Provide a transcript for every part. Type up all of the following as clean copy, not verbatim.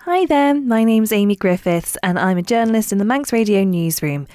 Hi there, my name's Amy Griffiths and I'm a journalist in the Manx Radio newsroom.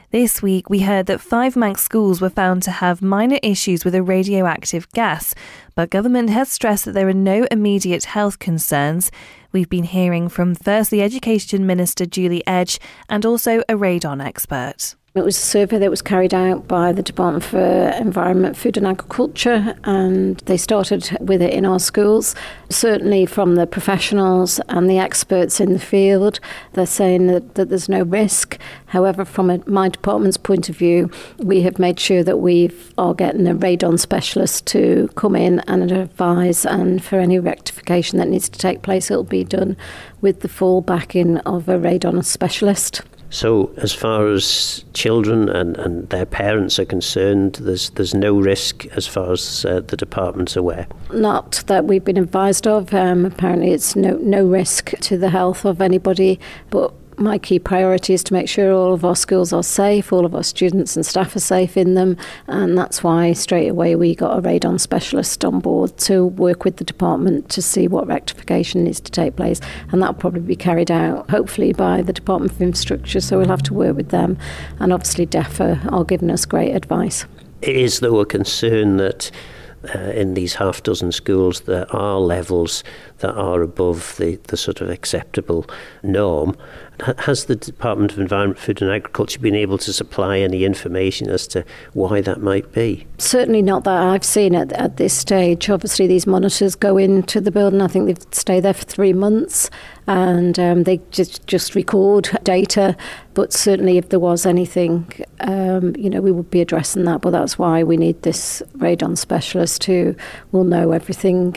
This week we heard that 5 Manx schools were found to have minor issues with a radioactive gas, but government has stressed that there are no immediate health concerns. We've been hearing from firstly Education Minister Julie Edge and also a radon expert. It was a survey that was carried out by the Department for Environment, Food and Agriculture, and they started with it in our schools. Certainly from the professionals and the experts in the field, they're saying that there's no risk. However, from my department's point of view, we have made sure that we are getting a radon specialist to come in and advise, and for any rectification that needs to take place, it'll be done with the full backing of a radon specialist. So as far as children and their parents are concerned, there's no risk as far as the department's aware? Not that we've been advised of. Apparently it's no risk to the health of anybody, but my key priority is to make sure all of our schools are safe, all of our students and staff are safe in them, and that's why straight away we got a radon specialist on board to work with the department to see what rectification needs to take place, and that'll probably be carried out hopefully by the Department of Infrastructure, so we'll have to work with them, and obviously DEFA are giving us great advice. It is though a concern that in these half dozen schools there are levels that are above the sort of acceptable norm. Has the Department of Environment, Food and Agriculture been able to supply any information as to why that might be? Certainly not that I've seen at this stage. Obviously these monitors go into the building. I think they've stayed there for 3 months, and they just record data. But certainly if there was anything, we would be addressing that. But that's why we need this radon specialist who will know everything.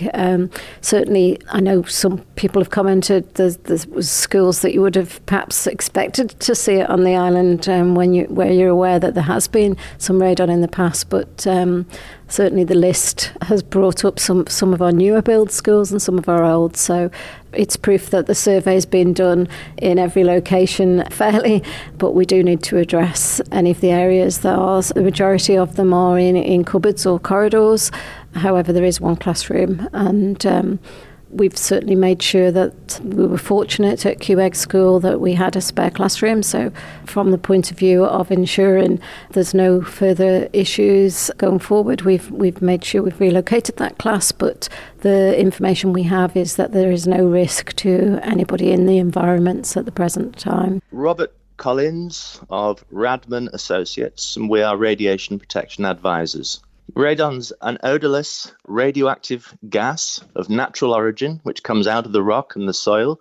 Certainly, I know some people have commented there was schools that you would have perhaps expected to see it on the island where you're aware that there has been some radon in the past. But certainly the list has brought up some of our newer build schools and some of our old. So it's proof that the survey's been done in every location fairly, but we do need to address any of the areas that are, the majority of them are in cupboards or corridors. However, there is one classroom, and we've certainly made sure that we were fortunate at QEG School that we had a spare classroom. So from the point of view of ensuring there's no further issues going forward, we've made sure we've relocated that class, but the information we have is that there is no risk to anybody in the environments at the present time. Robert Collins of Radman Associates, and we are radiation protection advisors. Radon's an odourless, radioactive gas of natural origin which comes out of the rock and the soil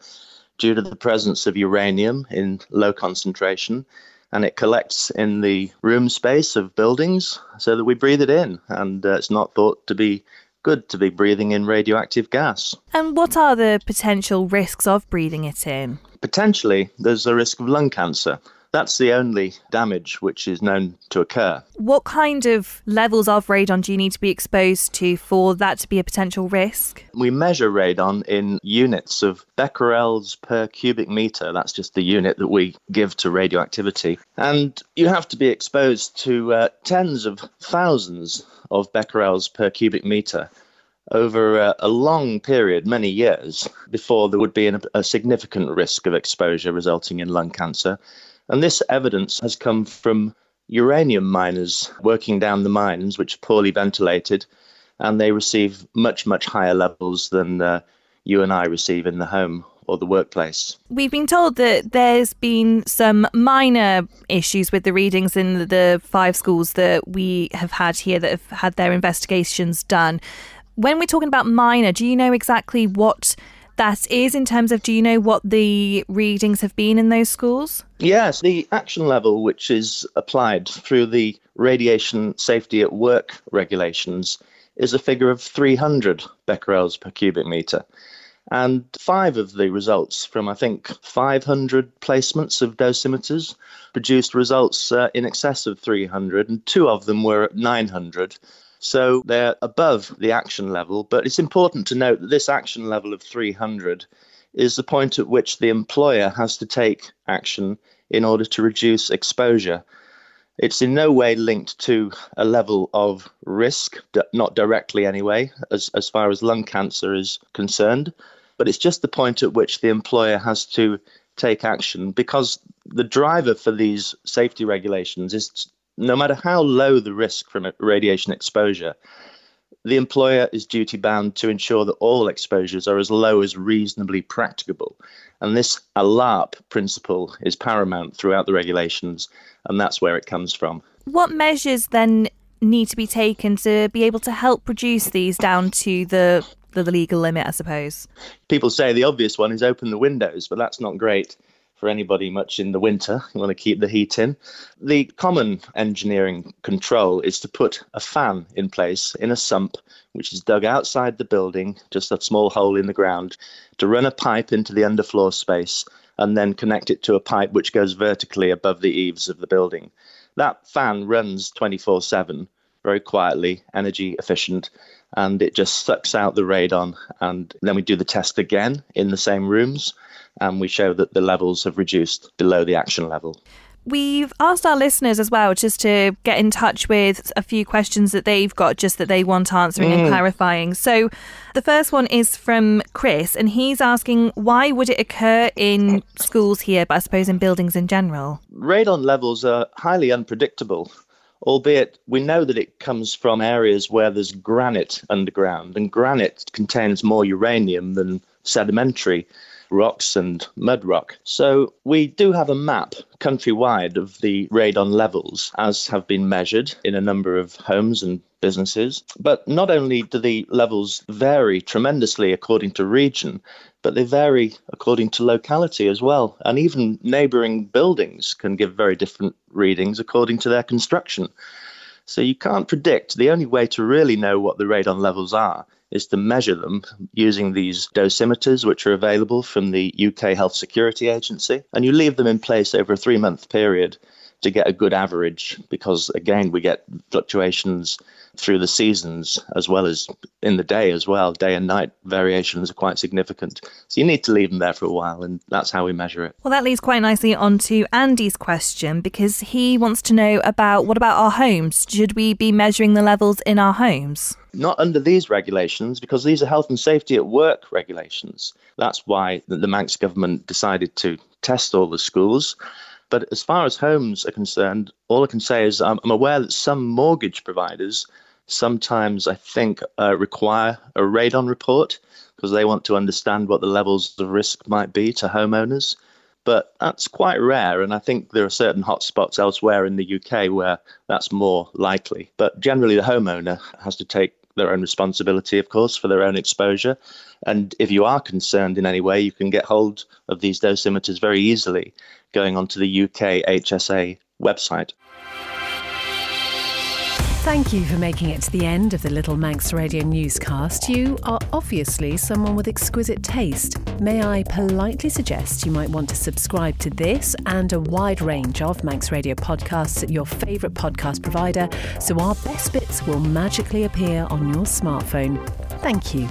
due to the presence of uranium in low concentration, and it collects in the room space of buildings so that we breathe it in, and it's not thought to be good to be breathing in radioactive gas. And what are the potential risks of breathing it in? Potentially, there's a risk of lung cancer. That's the only damage which is known to occur. What kind of levels of radon do you need to be exposed to for that to be a potential risk? We measure radon in units of becquerels per cubic metre. That's just the unit that we give to radioactivity. And you have to be exposed to tens of thousands of becquerels per cubic metre over a long period, many years, before there would be a significant risk of exposure resulting in lung cancer. And this evidence has come from uranium miners working down the mines, which are poorly ventilated, and they receive much, much higher levels than you and I receive in the home or the workplace. We've been told that there's been some minor issues with the readings in the 5 schools that we have had here that have had their investigations done. When we're talking about minor, do you know exactly what that is in terms of, do you know what the readings have been in those schools? Yes, the action level which is applied through the radiation safety at work regulations is a figure of 300 becquerels per cubic metre. And 5 of the results from, I think, 500 placements of dosimeters produced results in excess of 300, and 2 of them were at 900. So they're above the action level, but it's important to note that this action level of 300 is the point at which the employer has to take action in order to reduce exposure. It's in no way linked to a level of risk, not directly anyway, as far as lung cancer is concerned. But it's just the point at which the employer has to take action, because the driver for these safety regulations is no matter how low the risk from radiation exposure, the employer is duty bound to ensure that all exposures are as low as reasonably practicable. And this ALARP principle is paramount throughout the regulations, and that's where it comes from. What measures then need to be taken to be able to help reduce these down to the legal limit, I suppose? People say the obvious one is open the windows, but that's not great for anybody much in the winter. You want to keep the heat in. The common engineering control is to put a fan in place in a sump, which is dug outside the building, just a small hole in the ground, to run a pipe into the underfloor space and then connect it to a pipe which goes vertically above the eaves of the building. That fan runs 24/7, very quietly, energy efficient, and it just sucks out the radon. And then we do the test again in the same rooms, and we show that the levels have reduced below the action level. We've asked our listeners as well just to get in touch with a few questions that they've got, just that they want answering and clarifying. So the first one is from Chris, and he's asking, why would it occur in schools here, but I suppose in buildings in general? Radon levels are highly unpredictable, albeit we know that it comes from areas where there's granite underground, and granite contains more uranium than sedimentary rocks and mud rock. So we do have a map countrywide of the radon levels, as have been measured in a number of homes and businesses. But not only do the levels vary tremendously according to region, but they vary according to locality as well. And even neighbouring buildings can give very different readings according to their construction. So you can't predict. The only way to really know what the radon levels are is to measure them using these dosimeters, which are available from the UK Health Security Agency. And you leave them in place over a 3-month period to get a good average, because, again, we get fluctuations through the seasons as well as in the day as well. Day and night variations are quite significant. So you need to leave them there for a while, and that's how we measure it. Well, that leads quite nicely on to Andy's question, because he wants to know what about our homes? Should we be measuring the levels in our homes? Not under these regulations, because these are health and safety at work regulations. That's why the Manx government decided to test all the schools. But as far as homes are concerned, all I can say is I'm aware that some mortgage providers sometimes, I think, require a radon report because they want to understand what the levels of risk might be to homeowners. But that's quite rare, and I think there are certain hotspots elsewhere in the UK where that's more likely. But generally, the homeowner has to take their own responsibility, of course, for their own exposure. And if you are concerned in any way, you can get hold of these dosimeters very easily going onto the UK HSA website. Thank you for making it to the end of the Little Manx Radio newscast. You are obviously someone with exquisite taste. May I politely suggest you might want to subscribe to this and a wide range of Manx Radio podcasts at your favourite podcast provider, so our best bits will magically appear on your smartphone. Thank you.